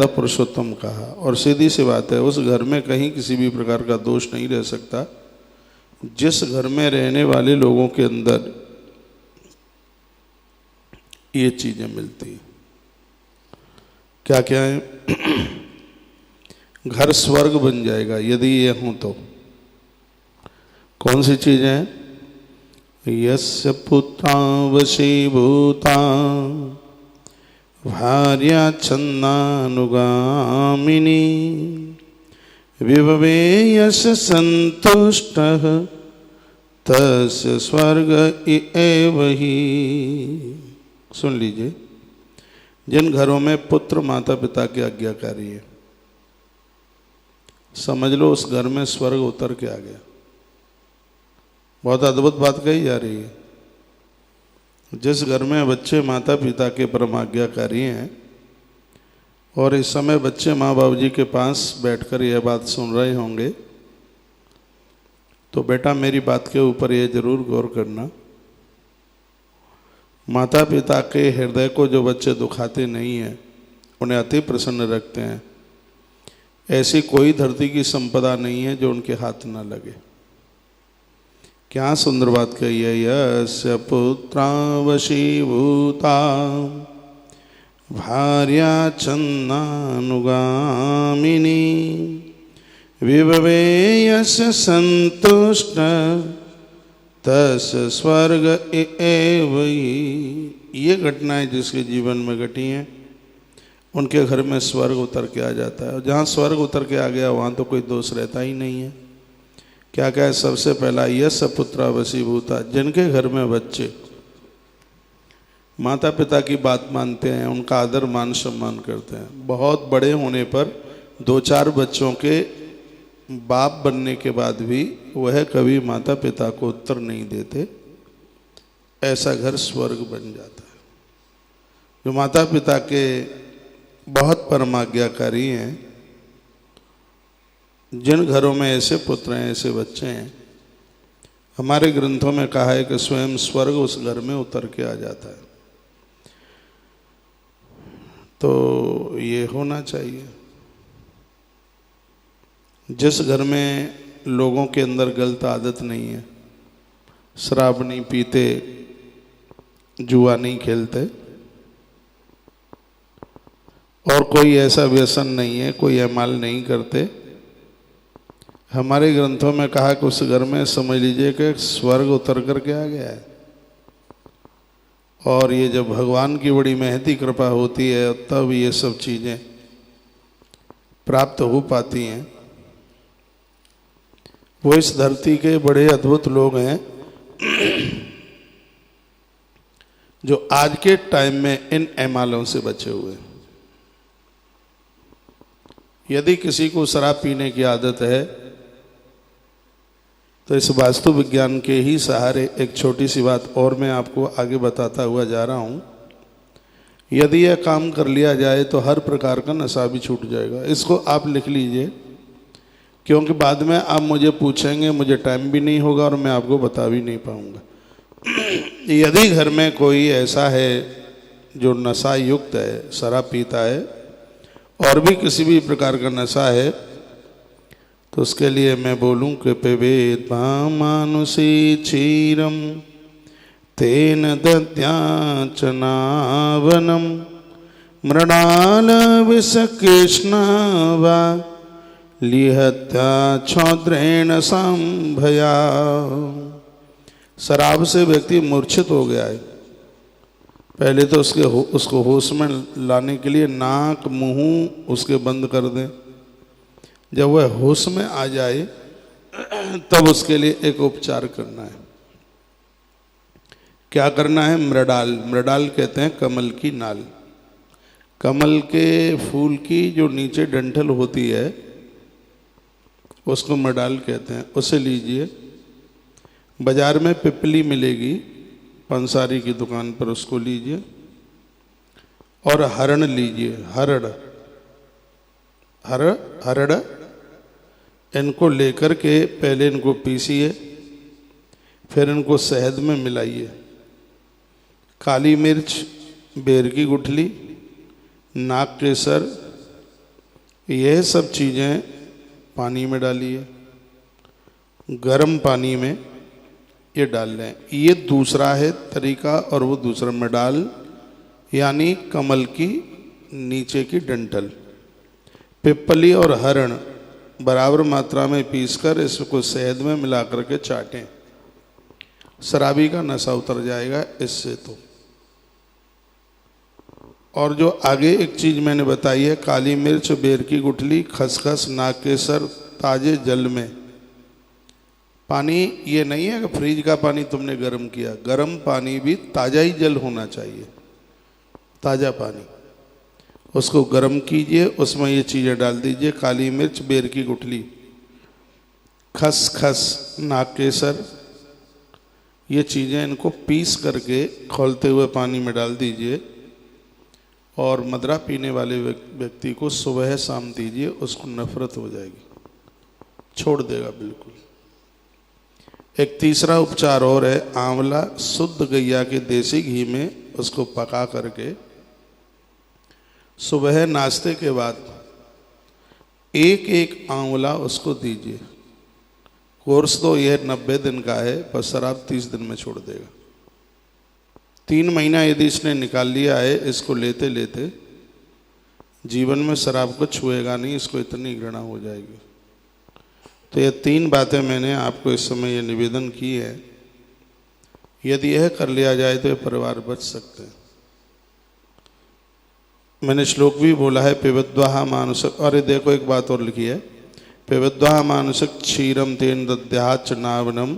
पुरुषोत्तम कहा। और सीधी सी बात है, उस घर में कहीं किसी भी प्रकार का दोष नहीं रह सकता जिस घर में रहने वाले लोगों के अंदर ये चीजें मिलती हैं। क्या क्या है? घर स्वर्ग बन जाएगा यदि ये हों तो। कौन सी चीजें हैं? यस्य पुत्रा वशीभूता भार्या छन्दानुगामिनी विभवे यश संतुष्टः तस्य स्वर्ग एव हि। सुन लीजिए, जिन घरों में पुत्र माता पिता के आज्ञाकारी है, समझ लो उस घर में स्वर्ग उतर के आ गया। बहुत अद्भुत बात कही जा रही है। जिस घर में बच्चे माता पिता के परम आज्ञाकारी हैं और इस समय बच्चे माँ बाबू जी के पास बैठकर यह बात सुन रहे होंगे, तो बेटा मेरी बात के ऊपर यह जरूर गौर करना, माता पिता के हृदय को जो बच्चे दुखाते नहीं हैं, उन्हें अति प्रसन्न रखते हैं, ऐसी कोई धरती की संपदा नहीं है जो उनके हाथ न लगे। क्या सुंदर बात कही है। यस्य पुत्रा वशीभूता भार्या छन्दानुगामिनी विभवे यस्य संतुष्ट तस्य स्वर्ग एव हि। ये घटनाएं जिसके जीवन में घटी हैं उनके घर में स्वर्ग उतर के आ जाता है। जहाँ स्वर्ग उतर के आ गया वहाँ तो कोई दोष रहता ही नहीं है। क्या क्या है? सबसे पहला यश पुत्रा वशीभूता, जिनके घर में बच्चे माता पिता की बात मानते हैं, उनका आदर मान सम्मान करते हैं। बहुत बड़े होने पर 2-4 बच्चों के बाप बनने के बाद भी वह कभी माता पिता को उत्तर नहीं देते, ऐसा घर स्वर्ग बन जाता है। जो माता पिता के बहुत परमाज्ञाकारी हैं, जिन घरों में ऐसे पुत्र हैं, ऐसे बच्चे हैं, हमारे ग्रंथों में कहा है कि स्वयं स्वर्ग उस घर में उतर के आ जाता है। तो ये होना चाहिए। जिस घर में लोगों के अंदर गलत आदत नहीं है, शराब नहीं पीते, जुआ नहीं खेलते और कोई ऐसा व्यसन नहीं है, कोई अमाल नहीं करते, हमारे ग्रंथों में कहा कि उस घर में समझ लीजिए कि स्वर्ग उतर करके आ गया है। और ये जब भगवान की बड़ी महती कृपा होती है तब ये सब चीज़ें प्राप्त हो पाती हैं। वो इस धरती के बड़े अद्भुत लोग हैं जो आज के टाइम में इन एमालों से बचे हुए हैं। यदि किसी को शराब पीने की आदत है तो इस वास्तु विज्ञान के ही सहारे एक छोटी सी बात और मैं आपको आगे बताता हुआ जा रहा हूँ। यदि यह काम कर लिया जाए तो हर प्रकार का नशा भी छूट जाएगा। इसको आप लिख लीजिए, क्योंकि बाद में आप मुझे पूछेंगे, मुझे टाइम भी नहीं होगा और मैं आपको बता भी नहीं पाऊँगा। यदि घर में कोई ऐसा है जो नशा युक्त है, शराब पीता है और भी किसी भी प्रकार का नशा है, तो उसके लिए मैं बोलूं कि पिबेद मानुषी क्षीरम तेन दद्याचनावनम मृणाल विष कृष्ण वा लिहत्या छौद्रेण संभया। शराब से व्यक्ति मूर्छित हो गया है। पहले तो उसको होश में लाने के लिए नाक मुंह उसके बंद कर दें। जब वह होश में आ जाए तब उसके लिए एक उपचार करना है। क्या करना है? मृडाल, मृडाल कहते हैं कमल की नाल। कमल के फूल की जो नीचे डंठल होती है उसको मृडाल कहते हैं। उसे लीजिए, बाजार में पिपली मिलेगी, पंसारी की दुकान पर, उसको लीजिए। और हरण लीजिए, हरड़, इनको लेकर के पहले इनको पीसिए, फिर इनको शहद में मिलाइए। काली मिर्च, बेर की गुठली, नाग केसर, यह सब चीज़ें पानी में डालिए, गर्म पानी में ये डाल लें। ये दूसरा है तरीका, और वो दूसरा में डाल यानी कमल की नीचे की डंठल, पिपली और हरण बराबर मात्रा में पीसकर इसको शहद में मिला करके चाटें। शराबी का नशा उतर जाएगा इससे तो। और जो आगे एक चीज़ मैंने बताई है, काली मिर्च, बेर की गुठली, खसखस, नागकेसर ताजे जल में। पानी ये नहीं है कि फ्रिज का पानी तुमने गर्म किया, गर्म पानी भी ताज़ा ही जल होना चाहिए, ताज़ा पानी। उसको गर्म कीजिए, उसमें ये चीज़ें डाल दीजिए, काली मिर्च, बेर की गुठली, खसखस, नागकेसर, ये चीज़ें इनको पीस करके खौलते हुए पानी में डाल दीजिए। और मदरा पीने वाले व्यक्ति को सुबह शाम दीजिए, उसको नफरत हो जाएगी, छोड़ देगा बिल्कुल। एक तीसरा उपचार और है, आंवला शुद्ध गैया के देसी घी में उसको पका करके सुबह नाश्ते के बाद एक एक आंवला उसको दीजिए। कोर्स तो यह 90 दिन का है, पर शराब 30 दिन में छोड़ देगा। 3 महीना यदि इसने निकाल लिया है, इसको लेते लेते जीवन में शराब को छुएगा नहीं, इसको इतनी घृणा हो जाएगी। तो ये 3 बातें मैंने आपको इस समय ये निवेदन की है। यदि यह कर लिया जाए तो ये परिवार बच सकते हैं। मैंने श्लोक भी बोला है, पिबद्वाहा मानुषक। अरे देखो एक बात और लिखी है, पिबद्वाहा मानुषक क्षीरम तेन दद्याच नावनम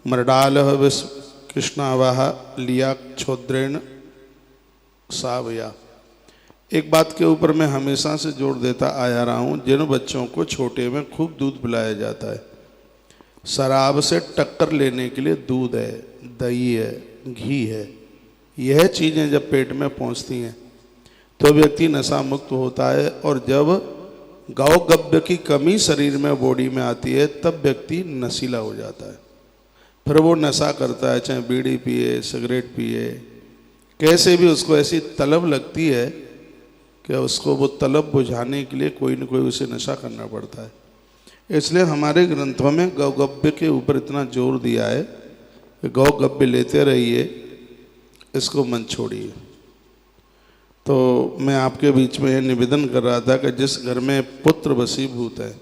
मरडालह विष कृष्णावाह लिया क्षोद्रेण सावया। एक बात के ऊपर मैं हमेशा से जोर देता आया रहा हूँ, जिन बच्चों को छोटे में खूब दूध पिलाया जाता है, शराब से टक्कर लेने के लिए दूध है, दही है, घी है, यह चीज़ें जब पेट में पहुँचती हैं तो व्यक्ति नशा मुक्त होता है। और जब गौ गब्य की कमी शरीर में, बॉडी में आती है, तब व्यक्ति नशीला हो जाता है। फिर वो नशा करता है, चाहे बीड़ी पिए, सिगरेट पिए, कैसे भी उसको ऐसी तलब लगती है कि उसको वो तलब बुझाने के लिए कोई न कोई उसे नशा करना पड़ता है। इसलिए हमारे ग्रंथों में गौगव्य के ऊपर इतना जोर दिया है कि गौगव्य लेते रहिए, इसको मन छोड़िए। तो मैं आपके बीच में यह निवेदन कर रहा था कि जिस घर में पुत्र वशीभूत है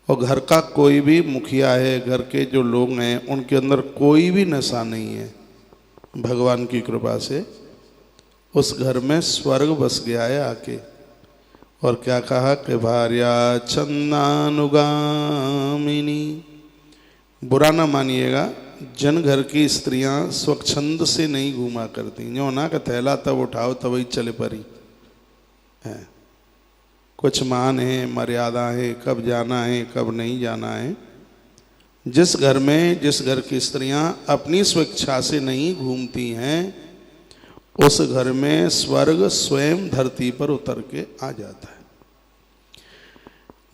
और घर का कोई भी मुखिया है, घर के जो लोग हैं उनके अंदर कोई भी नशा नहीं है, भगवान की कृपा से उस घर में स्वर्ग बस गया है आके। और क्या कहा कि भार्या छंदानुगामिनी। बुरा ना मानिएगा, जन घर की स्त्रियां स्वच्छंद से नहीं घूमा करती, जो ना कि थैला तब उठाओ तब ही चले परी है। कुछ मान है, मर्यादा है, कब जाना है कब नहीं जाना है। जिस घर में, जिस घर की स्त्रियां अपनी स्वेच्छा से नहीं घूमती हैं, उस घर में स्वर्ग स्वयं धरती पर उतर के आ जाता है।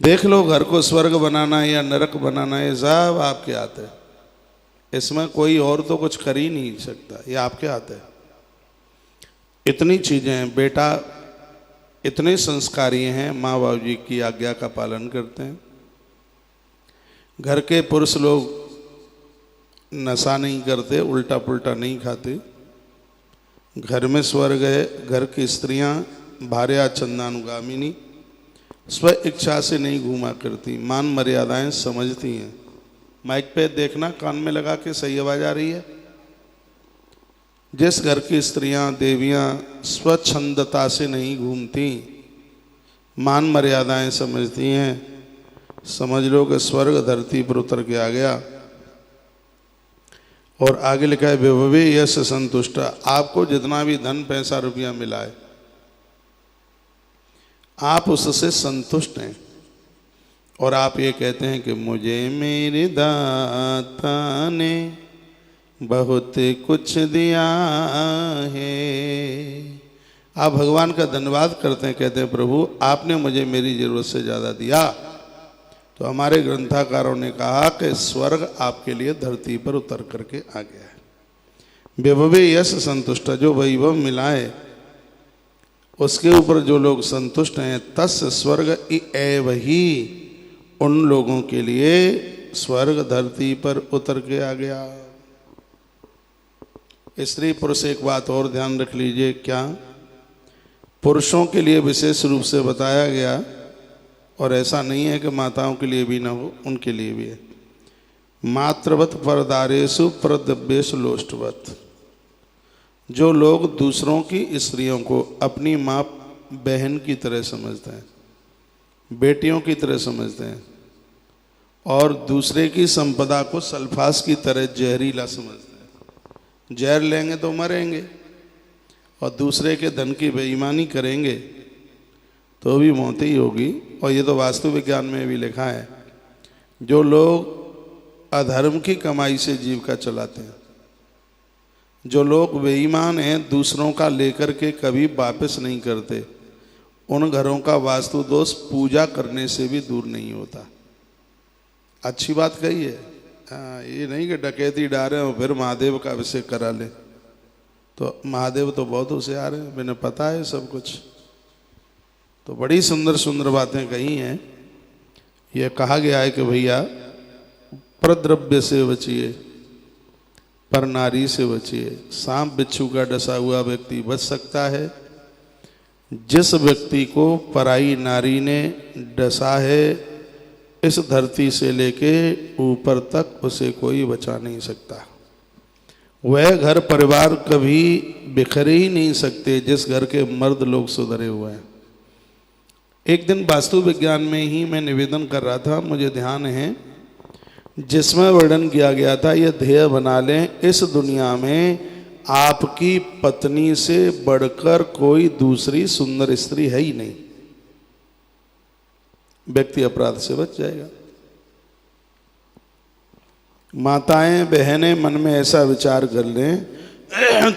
देख लो, घर को स्वर्ग बनाना है या नरक बनाना है, सब आपके हाथ है। इसमें कोई और तो कुछ कर ही नहीं सकता, ये आपके हाथ है। इतनी चीजें हैं, बेटा इतने संस्कारी हैं, माँ बाबू जी की आज्ञा का पालन करते हैं। घर के पुरुष लोग नशा नहीं करते, उल्टा पुल्टा नहीं खाते, घर में स्वर्ग है। घर की स्त्रियां भार्या चंदानुगामिनी, स्व इच्छा से नहीं घूमा करती, मान मर्यादाएं समझती हैं। माइक पे देखना, कान में लगा के सही आवाज आ रही है। जिस घर की स्त्रियां, देवियां स्वच्छंदता से नहीं घूमती, मान मर्यादाएं समझती हैं, समझ लो कि स्वर्ग धरती पर उतर के आ गया। और आगे लिखा है विभवे यश संतुष्ट। आपको जितना भी धन पैसा रुपया मिला है, आप उससे संतुष्ट हैं और आप ये कहते हैं कि मुझे मेरे दाता ने बहुत कुछ दिया है। आप भगवान का धन्यवाद करते हैं, कहते हैं प्रभु आपने मुझे मेरी जरूरत से ज़्यादा दिया। तो हमारे ग्रंथाकारों ने कहा कि स्वर्ग आपके लिए धरती पर उतर करके आ गया है। विभवे यश संतुष्ट, जो वैभव मिला है उसके ऊपर जो लोग संतुष्ट हैं, तस् स्वर्ग एव ही, उन लोगों के लिए स्वर्ग धरती पर उतर के आ गया। स्त्री पुरुष एक बात और ध्यान रख लीजिए, क्या पुरुषों के लिए विशेष रूप से बताया गया, और ऐसा नहीं है कि माताओं के लिए भी ना हो, उनके लिए भी है। मातृवत परदारेषु प्रद्रव्येषु लोष्टवत, जो लोग दूसरों की स्त्रियों को अपनी माँ बहन की तरह समझते हैं, बेटियों की तरह समझते हैं, और दूसरे की संपदा को सल्फास की तरह जहरीला समझते हैं, जहर लेंगे तो मरेंगे, और दूसरे के धन की बेईमानी करेंगे तो भी मौत ही होगी। और ये तो वास्तु विज्ञान में भी लिखा है, जो लोग अधर्म की कमाई से जीविका चलाते हैं, जो लोग बेईमान हैं, दूसरों का लेकर के कभी वापस नहीं करते, उन घरों का वास्तु दोष पूजा करने से भी दूर नहीं होता। अच्छी बात कही है। हाँ, ये नहीं कि डकैती डालें और फिर महादेव का अभिषेक करा लें, तो महादेव तो बहुत होशियार हैं, मैंने पता है सब कुछ। तो बड़ी सुंदर सुंदर बातें कही हैं। यह कहा गया है कि भैया प्रद्रव्य से बचिए, पर नारी से बचिए। सांप बिच्छू का डसा हुआ व्यक्ति बच सकता है, जिस व्यक्ति को पराई नारी ने डसा है, इस धरती से लेके ऊपर तक उसे कोई बचा नहीं सकता। वह घर परिवार कभी बिखर ही नहीं सकते जिस घर के मर्द लोग सुधरे हुए हैं। एक दिन वास्तु विज्ञान में ही मैं निवेदन कर रहा था, मुझे ध्यान है, जिसमें वर्णन किया गया था, यह ध्येय बना लें, इस दुनिया में आपकी पत्नी से बढ़कर कोई दूसरी सुंदर स्त्री है ही नहीं। व्यक्ति अपराध से बच जाएगा। माताएं बहनें मन में ऐसा विचार कर लें,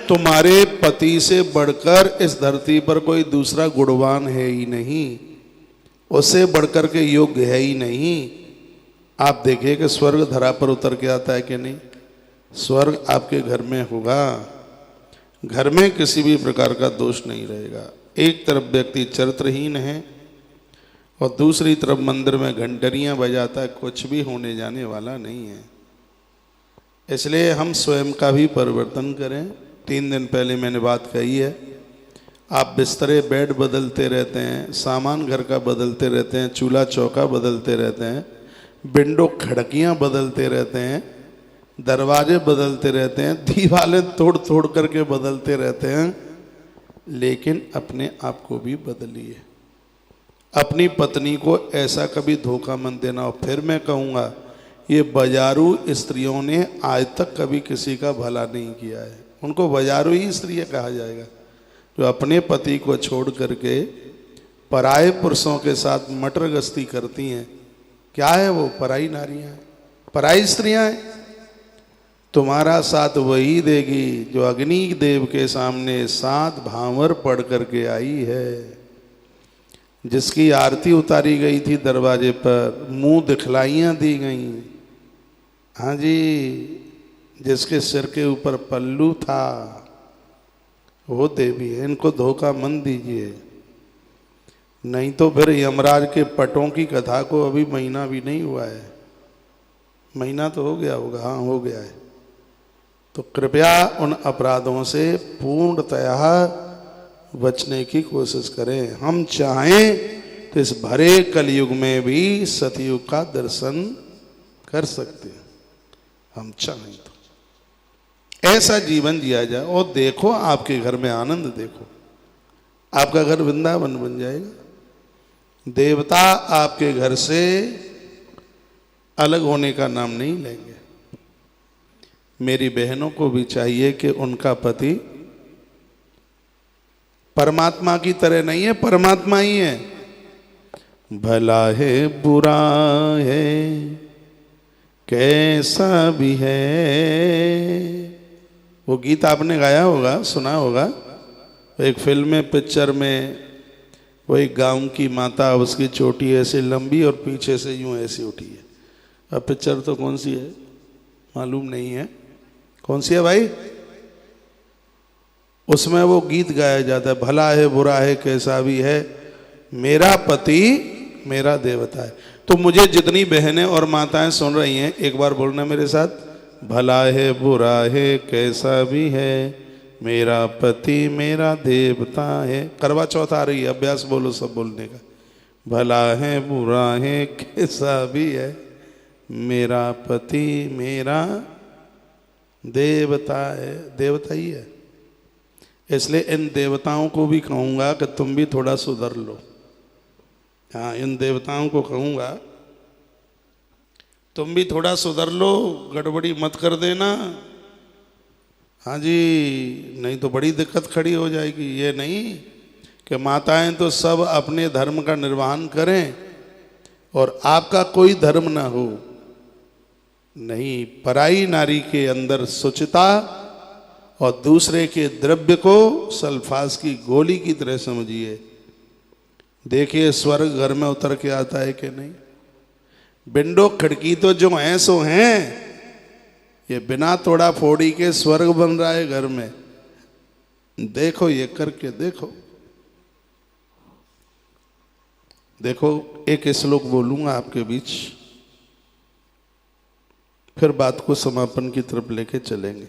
तुम्हारे पति से बढ़कर इस धरती पर कोई दूसरा गुणवान है ही नहीं, उससे बढ़कर के योग्य है ही नहीं। आप देखिए कि स्वर्ग धरा पर उतर के आता है कि नहीं। स्वर्ग आपके घर में होगा, घर में किसी भी प्रकार का दोष नहीं रहेगा। एक तरफ व्यक्ति चरित्रहीन है और दूसरी तरफ मंदिर में घंटरियां बजाता है, कुछ भी होने जाने वाला नहीं है। इसलिए हम स्वयं का भी परिवर्तन करें। 3 दिन पहले मैंने बात कही है, आप बिस्तरे बेड बदलते रहते हैं, सामान घर का बदलते रहते हैं, चूल्हा चौका बदलते रहते हैं, विंडो खिड़कियां बदलते रहते हैं, दरवाजे बदलते रहते हैं, दीवारें तोड़ तोड़ करके बदलते रहते हैं, लेकिन अपने आप को भी बदलिए। अपनी पत्नी को ऐसा कभी धोखा मत देना। और फिर मैं कहूँगा, ये बाजारू स्त्रियों ने आज तक कभी किसी का भला नहीं किया है, उनको बाजारू ही स्त्रियाँ कहा जाएगा, जो अपने पति को छोड़ करके पराये पुरुषों के साथ मटर गश्ती करती हैं। क्या है वो? पराई नारियां हैं, पराई स्त्रियां हैं। तुम्हारा साथ वही देगी जो अग्नि देव के सामने 7 भांवर पढ़ करके आई है, जिसकी आरती उतारी गई थी दरवाजे पर, मुंह दिखलाइयां दी गई। हाँ जी, जिसके सिर के ऊपर पल्लू था, वो देवी है। इनको धोखा मत दीजिए, नहीं तो फिर यमराज के पटों की कथा को अभी महीना भी नहीं हुआ है। महीना तो हो गया होगा, हाँ हो गया है। तो कृपया उन अपराधों से पूर्णतया बचने की कोशिश करें। हम चाहें तो इस भरे कलयुग में भी सतयुग का दर्शन कर सकते हैं, हम चाहें तो। ऐसा जीवन जिया जाए और देखो, आपके घर में आनंद देखो, आपका घर वृंदावन बन जाएगा। देवता आपके घर से अलग होने का नाम नहीं लेंगे। मेरी बहनों को भी चाहिए कि उनका पति परमात्मा की तरह नहीं है, परमात्मा ही है। भला है बुरा है कैसा भी है, वो गीत आपने गाया होगा, सुना होगा। एक फिल्म में, पिक्चर में, वो एक गांव की माता, उसकी चोटी ऐसे लंबी और पीछे से यूं ऐसे उठी है। अब पिक्चर तो कौन सी है मालूम नहीं है, कौन सी है भाई? उसमें वो गीत गाया जाता है, भला है बुरा है कैसा भी है, मेरा पति मेरा देवता है। तो मुझे जितनी बहनें और माताएं सुन रही हैं, एक बार बोलना मेरे साथ, भला है बुरा है कैसा भी है, मेरा पति मेरा देवता है। करवा चौथ आ रही है, अभ्यास बोलो सब बोलने का। भला है बुरा है कैसा भी है, मेरा पति मेरा देवता है। देवता ही है। इसलिए इन देवताओं को भी कहूँगा कि तुम भी थोड़ा सुधर लो। हाँ, इन देवताओं को कहूँगा तुम भी थोड़ा सुधर लो, गड़बड़ी मत कर देना। हाँ जी, नहीं तो बड़ी दिक्कत खड़ी हो जाएगी। ये नहीं कि माताएं तो सब अपने धर्म का निर्वहन करें और आपका कोई धर्म ना हो। नहीं, पराई नारी के अंदर सुचिता और दूसरे के द्रव्य को सल्फास की गोली की तरह समझिए। देखिए स्वर्ग घर में उतर के आता है कि नहीं। विंडो खिड़की तो जो हैं सो हैं, ये बिना तोड़ा फोड़ी के स्वर्ग बन रहा है घर में। देखो ये करके देखो। देखो एक श्लोक बोलूंगा आपके बीच, फिर बात को समापन की तरफ लेके चलेंगे।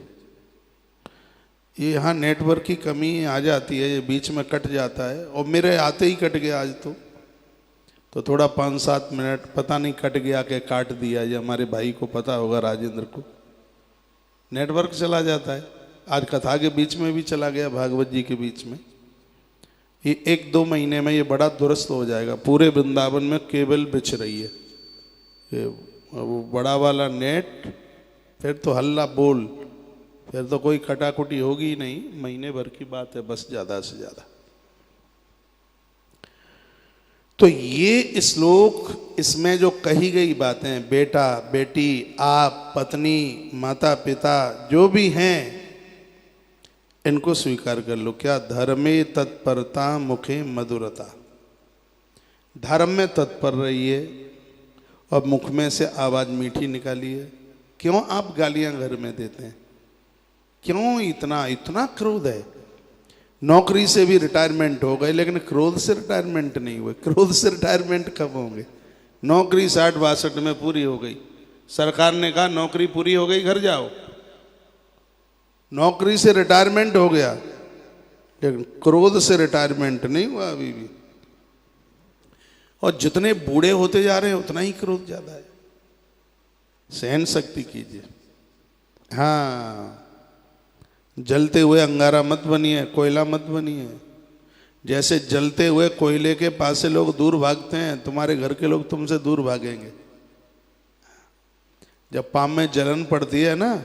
ये यहाँ नेटवर्क की कमी आ जाती है, ये बीच में कट जाता है और मेरे आते ही कट गया आज तो थोड़ा 5-7 मिनट पता नहीं कट गया कि काट दिया। ये हमारे भाई को पता होगा, राजेंद्र को, नेटवर्क चला जाता है। आज कथा के बीच में भी चला गया, भागवत जी के बीच में। ये 1-2 महीने में ये बड़ा दुरुस्त हो जाएगा। पूरे वृंदावन में केबल बिछ रही है, ये वो बड़ा वाला नेट। फिर तो हल्ला बोल, फिर तो कोई कटाकुटी होगी ही नहीं। महीने भर की बात है बस, ज़्यादा से ज़्यादा। तो ये श्लोक, इसमें जो कही गई बातें, बेटा बेटी, आप, पत्नी, माता पिता जो भी हैं, इनको स्वीकार कर लो। क्या? धर्मे तत्परता मुखे मधुरता। धर्म में तत्पर रहिए और मुख में से आवाज़ मीठी निकालिए। क्यों आप गालियां घर में देते हैं? क्यों इतना क्रोध है? नौकरी से भी रिटायरमेंट हो गए, लेकिन क्रोध से रिटायरमेंट नहीं हुए। क्रोध से रिटायरमेंट कब होंगे? नौकरी 60-62 में पूरी हो गई, सरकार ने कहा नौकरी पूरी हो गई, घर जाओ। नौकरी से रिटायरमेंट हो गया, लेकिन क्रोध से रिटायरमेंट नहीं हुआ अभी भी। और जितने बूढ़े होते जा रहे हैं उतना ही क्रोध ज्यादा है। सहन शक्ति कीजिए। हाँ, जलते हुए अंगारा मत बनिए, कोयला मत बनिए। जैसे जलते हुए कोयले के पास से लोग दूर भागते हैं, तुम्हारे घर के लोग तुमसे दूर भागेंगे। जब पाँव में जलन पड़ती है ना,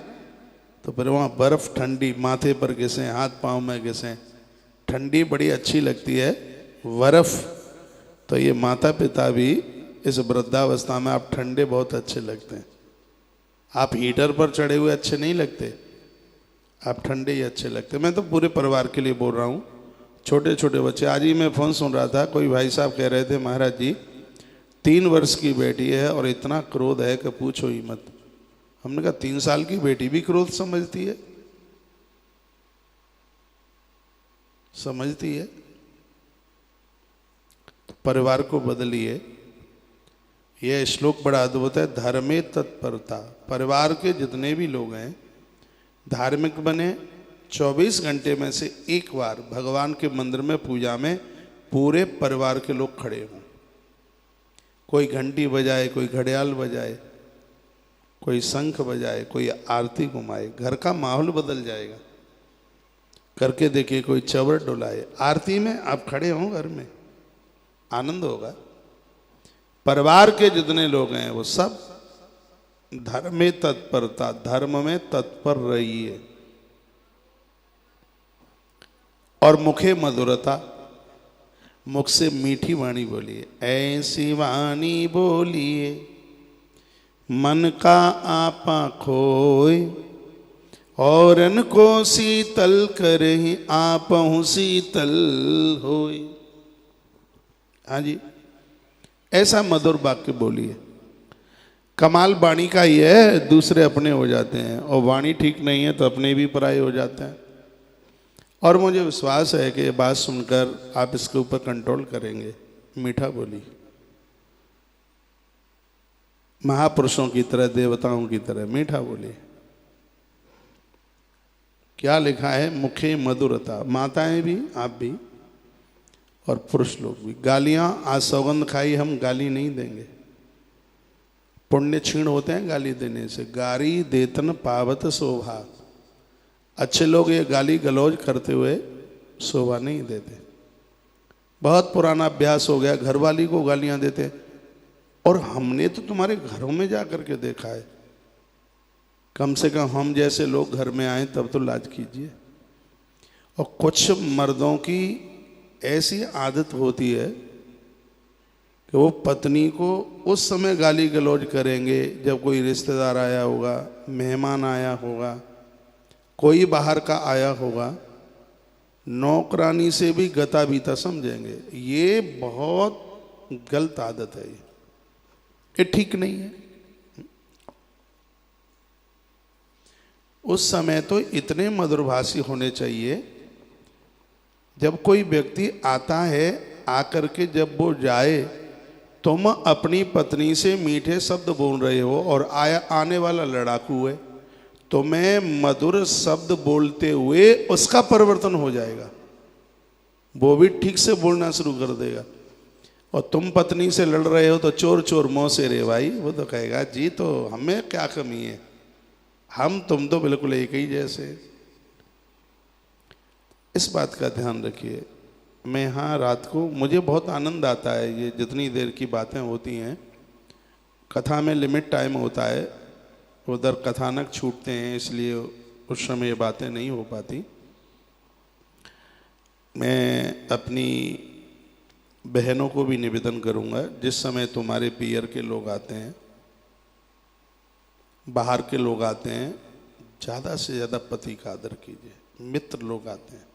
तो फिर वहाँ बर्फ ठंडी माथे पर घिसे, हाथ पाँव में घिसे, ठंडी बड़ी अच्छी लगती है बर्फ। तो ये माता पिता भी इस वृद्धावस्था में आप ठंडे बहुत अच्छे लगते हैं। आप हीटर पर चढ़े हुए अच्छे नहीं लगते, आप ठंडे ही अच्छे लगते। मैं तो पूरे परिवार के लिए बोल रहा हूँ, छोटे छोटे बच्चे। आज ही मैं फ़ोन सुन रहा था, कोई भाई साहब कह रहे थे, महाराज जी 3 वर्ष की बेटी है और इतना क्रोध है कि पूछो ही मत। हमने कहा 3 साल की बेटी भी क्रोध समझती है? समझती है? तो परिवार को बदलिए। यह श्लोक बड़ा अद्भुत है। धर्मे तत्परता। परिवार के जितने भी लोग हैं धार्मिक बने। 24 घंटे में से एक बार भगवान के मंदिर में पूजा में पूरे परिवार के लोग खड़े हों। कोई घंटी बजाए, कोई घड़ियाल बजाए, कोई शंख बजाए, कोई आरती घुमाए। घर का माहौल बदल जाएगा। करके देखिए, कोई चवर डुलाए, आरती में आप खड़े हों, घर में आनंद होगा। परिवार के जितने लोग हैं वो सब धर्म में तत्परता, धर्म में तत्पर रहिए। और मुखे मधुरता, मुख से मीठी वाणी बोलिए। ऐसी वाणी बोलिए मन का आपा खोए, औरन को शीतल करहि आपहु शीतल होए। हाँ जी, ऐसा मधुर वाक्य बोलिए। कमाल वाणी का ही है, दूसरे अपने हो जाते हैं, और वाणी ठीक नहीं है तो अपने भी पराये हो जाते हैं। और मुझे विश्वास है कि ये बात सुनकर आप इसके ऊपर कंट्रोल करेंगे। मीठा बोली, महापुरुषों की तरह, देवताओं की तरह मीठा बोली। क्या लिखा है? मुखे मधुरता। माताएं भी, आप भी और पुरुष लोग भी। गालियां, आज सौगंध खाई हम गाली नहीं देंगे, पुण्य क्षीण होते हैं गाली देने से। गारी देतन पावत शोभा। अच्छे लोग ये गाली गलौज करते हुए शोभा नहीं देते। बहुत पुराना अभ्यास हो गया, घरवाली को गालियां देते, और हमने तो तुम्हारे घरों में जा करके देखा है। कम से कम हम जैसे लोग घर में आए तब तो लाज कीजिए। और कुछ मर्दों की ऐसी आदत होती है कि वो पत्नी को उस समय गाली गलौज करेंगे जब कोई रिश्तेदार आया होगा, मेहमान आया होगा, कोई बाहर का आया होगा, नौकरानी से भी गता बीता समझेंगे। ये बहुत गलत आदत है, ये ठीक नहीं है। उस समय तो इतने मधुरभाषी होने चाहिए, जब कोई व्यक्ति आता है, आकर के जब वो जाए, तुम अपनी पत्नी से मीठे शब्द बोल रहे हो और आने वाला लड़ाकू है, तो मैं मधुर शब्द बोलते हुए उसका परिवर्तन हो जाएगा, वो भी ठीक से बोलना शुरू कर देगा। और तुम पत्नी से लड़ रहे हो तो चोर चोर मुँह से रे भाई, वो तो कहेगा जी तो हमें क्या कमी है, हम तुम तो बिल्कुल एक ही जैसे। इस बात का ध्यान रखिए। मैं यहाँ रात को, मुझे बहुत आनंद आता है, ये जितनी देर की बातें होती हैं, कथा में लिमिट टाइम होता है, उधर कथानक छूटते हैं, इसलिए उस समय ये बातें नहीं हो पाती। मैं अपनी बहनों को भी निवेदन करूंगा, जिस समय तुम्हारे पियर के लोग आते हैं, बाहर के लोग आते हैं, ज़्यादा से ज़्यादा पति का आदर कीजिए। मित्र लोग आते हैं,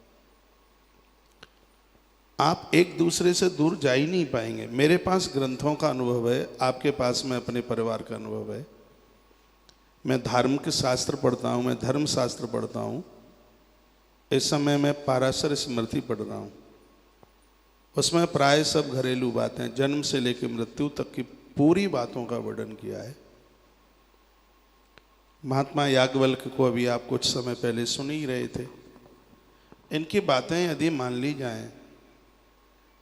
आप एक दूसरे से दूर जा ही नहीं पाएंगे। मेरे पास ग्रंथों का अनुभव है, आपके पास में अपने परिवार का अनुभव है। मैं धार्मिक शास्त्र पढ़ता हूँ, मैं धर्म शास्त्र पढ़ता हूँ। इस समय मैं पाराशर स्मृति पढ़ रहा हूँ। उसमें प्राय सब घरेलू बातें, जन्म से लेकर मृत्यु तक की पूरी बातों का वर्णन किया है। महात्मा याज्ञवल्क्य को अभी आप कुछ समय पहले सुन ही रहे थे। इनकी बातें यदि मान ली जाएं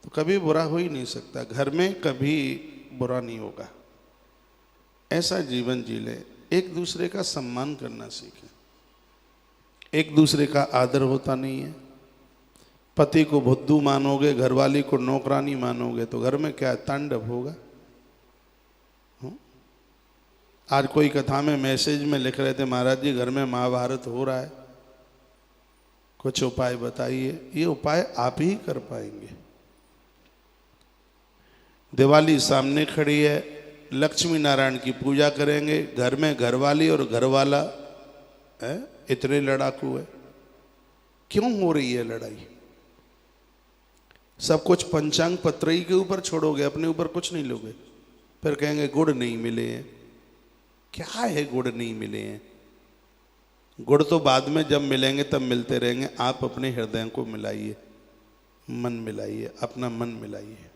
तो कभी बुरा हो ही नहीं सकता, घर में कभी बुरा नहीं होगा। ऐसा जीवन जी ले, एक दूसरे का सम्मान करना सीखें। एक दूसरे का आदर होता नहीं है। पति को बुद्धू मानोगे, घरवाली को नौकरानी मानोगे, तो घर में क्या तांडव होगा। आज कोई कथा में मैसेज में लिख रहे थे, महाराज जी घर में महाभारत हो रहा है, कुछ उपाय बताइए। ये उपाय आप ही कर पाएंगे। दिवाली सामने खड़ी है, लक्ष्मी नारायण की पूजा करेंगे, घर में घरवाली और घरवाला है, इतने लड़ाकू है, क्यों हो रही है लड़ाई? सब कुछ पंचांग पत्री के ऊपर छोड़ोगे, अपने ऊपर कुछ नहीं लोगे। फिर कहेंगे गुड़ नहीं मिले हैं। क्या है गुड़ नहीं मिले हैं? गुड़ तो बाद में जब मिलेंगे तब मिलते रहेंगे। आप अपने हृदय को मिलाइए, मन मिलाइए, अपना मन मिलाइए।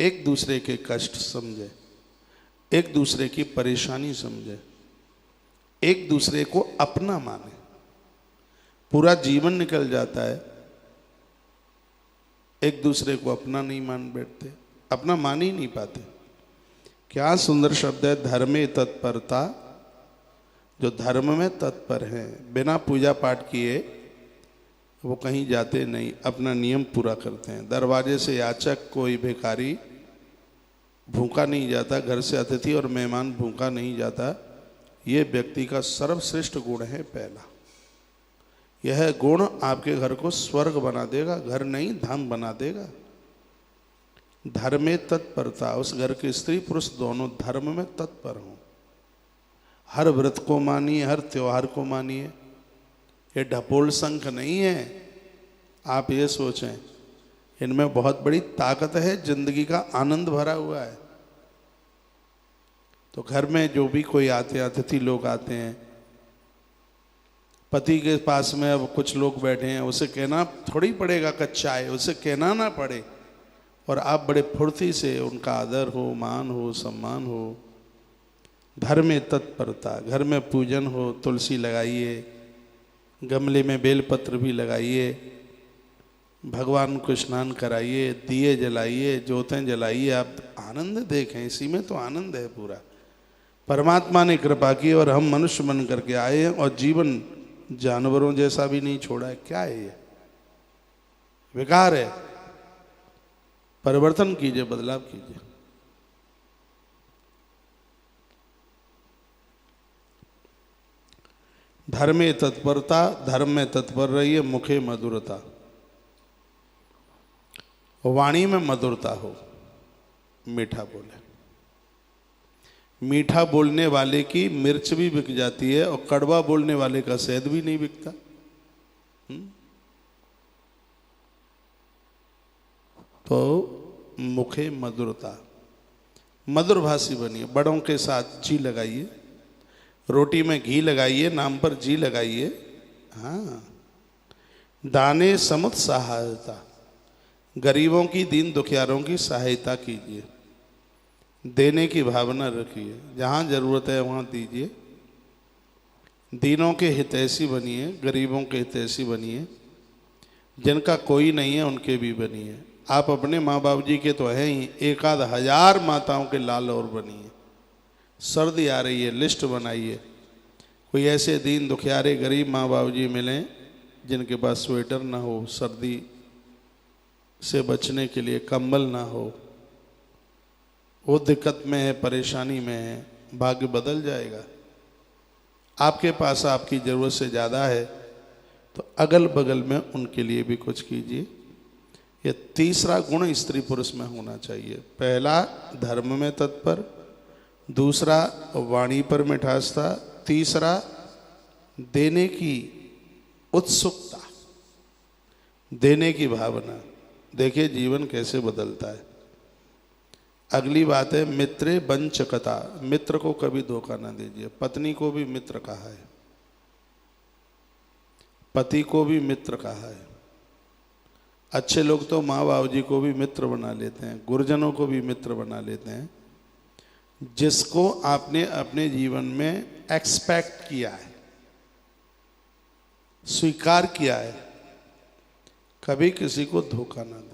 एक दूसरे के कष्ट समझे, एक दूसरे की परेशानी समझे, एक दूसरे को अपना माने। पूरा जीवन निकल जाता है, एक दूसरे को अपना नहीं मान बैठते, अपना मान ही नहीं पाते। क्या सुंदर शब्द है, धर्मे तत्परता। जो धर्म में तत्पर हैं, बिना पूजा पाठ किए वो कहीं जाते नहीं, अपना नियम पूरा करते हैं। दरवाजे से याचक कोई भिखारी भूखा नहीं जाता, घर से अतिथि और मेहमान भूखा नहीं जाता। ये व्यक्ति का सर्वश्रेष्ठ गुण है पहला। यह गुण आपके घर को स्वर्ग बना देगा, घर नहीं धाम बना देगा। धर्म में तत्परता, उस घर के स्त्री पुरुष दोनों धर्म में तत्पर हों। हर व्रत को मानिए, हर त्योहार को मानिए। ये ढपोल शंख नहीं है। आप ये सोचें, इनमें बहुत बड़ी ताकत है, जिंदगी का आनंद भरा हुआ है। तो घर में जो भी कोई आते, अतिथि लोग आते हैं, पति के पास में अब कुछ लोग बैठे हैं, उसे कहना थोड़ी पड़ेगा कच्चा है, उसे कहना ना पड़े, और आप बड़े फुर्ती से उनका आदर हो, मान हो, सम्मान हो। घर में तत्परता, घर में पूजन हो, तुलसी लगाइए, गमले में बेलपत्र भी लगाइए, भगवान को स्नान कराइए, दिए जलाइए, ज्योतें जलाइए, आप आनंद देखें। इसी में तो आनंद है पूरा। परमात्मा ने कृपा की और हम मनुष्य बन करके आए हैं और जीवन जानवरों जैसा भी नहीं छोड़ा है। क्या है ये? विकार है। परिवर्तन कीजिए, बदलाव कीजिए। धर्मे तत्परता, धर्म में तत्पर रहिए। मुखे मधुरता, वाणी में मधुरता हो, मीठा बोले। मीठा बोलने वाले की मिर्च भी बिक जाती है और कड़वा बोलने वाले का शहद भी नहीं बिकता। तो मुखे मधुरता, मधुरभाषी बनिए। बड़ों के साथ जी लगाइए, रोटी में घी लगाइए, नाम पर जी लगाइए। हाँ, दाने समुत सहायता, गरीबों की, दीन दुखियारों की सहायता कीजिए। देने की भावना रखिए, जहाँ जरूरत है वहाँ दीजिए। दीनों के हितैषी बनिए, गरीबों के हितैषी बनिए। जिनका कोई नहीं है उनके भी बनिए। आप अपने माँ बाप जी के तो हैं ही, एक आध हजार माताओं के लाल और बनिए। सर्दी आ रही है, लिस्ट बनाइए। कोई ऐसे दीन दुखियारे गरीब माँ बाप जी मिलें जिनके पास स्वेटर ना हो, सर्दी से बचने के लिए कंबल ना हो, वो दिक्कत में है, परेशानी में है, भाग्य बदल जाएगा। आपके पास आपकी ज़रूरत से ज़्यादा है तो अगल बगल में उनके लिए भी कुछ कीजिए। ये तीसरा गुण स्त्री पुरुष में होना चाहिए। पहला धर्म में तत्पर, दूसरा वाणी पर मिठासता, तीसरा देने की उत्सुकता, देने की भावना। देखिए जीवन कैसे बदलता है। अगली बात है मित्रे वंचकता, मित्र को कभी धोखा ना दीजिए। पत्नी को भी मित्र कहा है, पति को भी मित्र कहा है। अच्छे लोग तो माँ बाप जी को भी मित्र बना लेते हैं, गुरुजनों को भी मित्र बना लेते हैं। जिसको आपने अपने जीवन में एक्सपेक्ट किया है, स्वीकार किया है, कभी किसी को धोखा ना दें।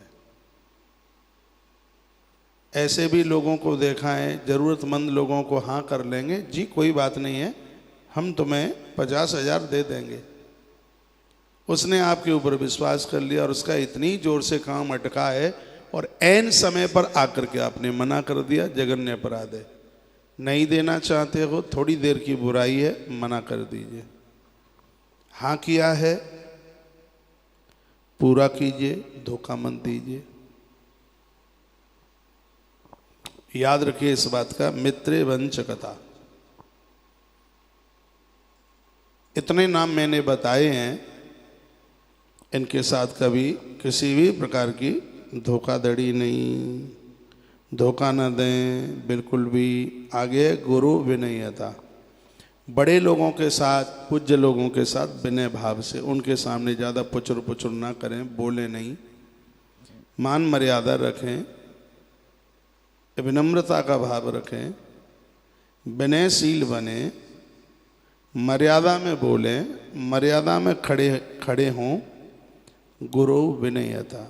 ऐसे भी लोगों को देखा है, जरूरतमंद लोगों को हाँ कर लेंगे, जी कोई बात नहीं है, हम तुम्हें 50,000 दे देंगे। उसने आपके ऊपर विश्वास कर लिया और उसका इतनी जोर से काम अटका है और ऐन समय पर आकर के आपने मना कर दिया। जघन्य अपराध है। नहीं देना चाहते हो, थोड़ी देर की बुराई है, मना कर दीजिए। हाँ किया है, पूरा कीजिए, धोखा मत दीजिए। याद रखिए इस बात का, मित्रे वंचकता। इतने नाम मैंने बताए हैं, इनके साथ कभी किसी भी प्रकार की धोखाधड़ी नहीं, धोखा न दें बिल्कुल भी। आगे गुरु विनयता, बड़े लोगों के साथ, पूज्य लोगों के साथ विनय भाव से, उनके सामने ज़्यादा पुचुर पुचुर ना करें, बोले नहीं, मान मर्यादा रखें, विनम्रता का भाव रखें, विनयशील बने, मर्यादा में बोलें, मर्यादा में खड़े हों। गुरु विनयता,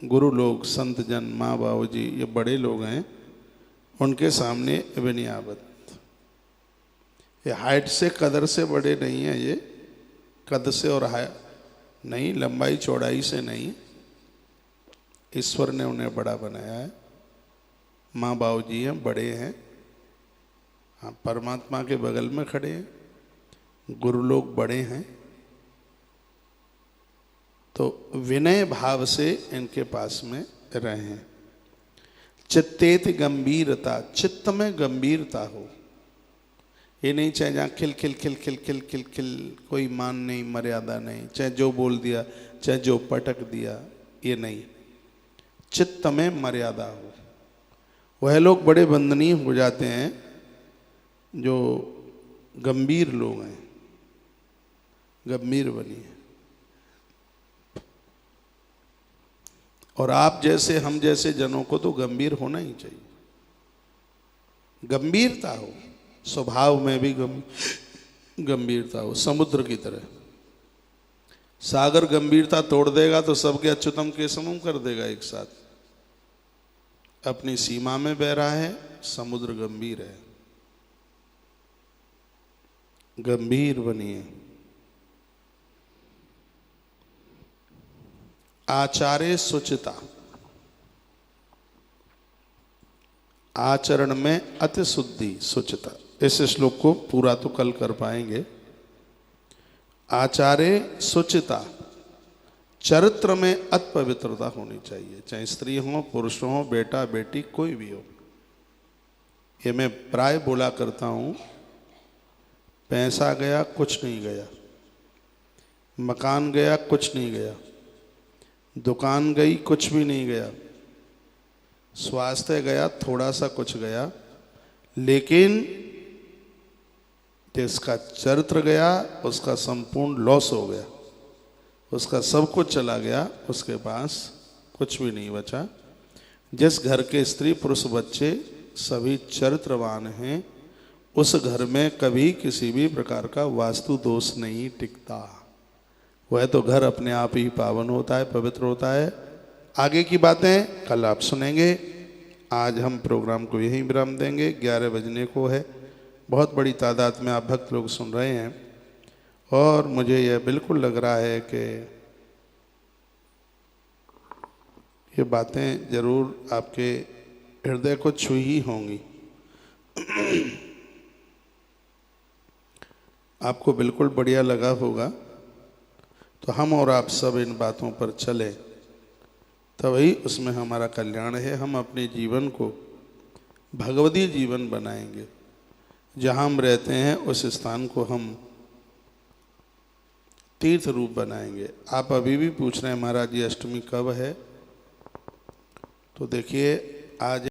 गुरु लोग, संत जन, माँ बाबू जी, ये बड़े लोग हैं, उनके सामने विनयावत। ये हाइट से कदर से बड़े नहीं हैं, ये कद से और नहीं, लंबाई चौड़ाई से नहीं, ईश्वर ने उन्हें बड़ा बनाया है। माँ बाबू जी हैं, बड़े हैं, हाँ परमात्मा के बगल में खड़े हैं, गुरु लोग बड़े हैं। तो विनय भाव से इनके पास में रहें। चित्तेत गंभीरता, चित्त में गंभीरता हो। ये नहीं चाहे जहाँ खिल खिल खिल खिल खिल खिल खिल, कोई मान नहीं, मर्यादा नहीं, चाहे जो बोल दिया, चाहे जो पटक दिया, ये नहीं। चित्त में मर्यादा हो। वह लोग बड़े वंदनीय हो जाते हैं जो गंभीर लोग हैं, गंभीर बनिए। और आप जैसे हम जैसे जनों को तो गंभीर होना ही चाहिए, गंभीरता हो, स्वभाव में भी गंभीरता हो, समुद्र की तरह। सागर गंभीरता तोड़ देगा तो सबके अच्युतम केशवम कर देगा एक साथ। अपनी सीमा में बह रहा है, समुद्र गंभीर है। गंभीर बनिए। आचार्य शुचिता, आचरण में अति शुद्धि शुचिता। इस श्लोक को पूरा तो कल कर पाएंगे। आचार्य शुचिता, चरित्र में अति पवित्रता होनी चाहिए, चाहे स्त्री हो, पुरुष हो, बेटा बेटी, कोई भी हो। ये मैं प्राय बोला करता हूँ, पैसा गया कुछ नहीं गया, मकान गया कुछ नहीं गया, दुकान गई कुछ भी नहीं गया, स्वास्थ्य गया थोड़ा सा कुछ गया, लेकिन जिसका चरित्र गया उसका संपूर्ण लॉस हो गया, उसका सब कुछ चला गया, उसके पास कुछ भी नहीं बचा। जिस घर के स्त्री पुरुष बच्चे सभी चरित्रवान हैं, उस घर में कभी किसी भी प्रकार का वास्तु दोष नहीं टिकता। वह तो घर अपने आप ही पावन होता है, पवित्र होता है। आगे की बातें कल आप सुनेंगे। आज हम प्रोग्राम को यहीं विराम देंगे, 11 बजने को है। बहुत बड़ी तादाद में आप भक्त लोग सुन रहे हैं और मुझे यह बिल्कुल लग रहा है कि ये बातें जरूर आपके हृदय को छू ही होंगी। आपको बिल्कुल बढ़िया लगा होगा। तो हम और आप सब इन बातों पर चले, तभी उसमें हमारा कल्याण है। हम अपने जीवन को भगवदीय जीवन बनाएंगे। जहाँ हम रहते हैं उस स्थान को हम तीर्थ रूप बनाएंगे। आप अभी भी पूछ रहे हैं महाराज जी अष्टमी कब है, तो देखिए आज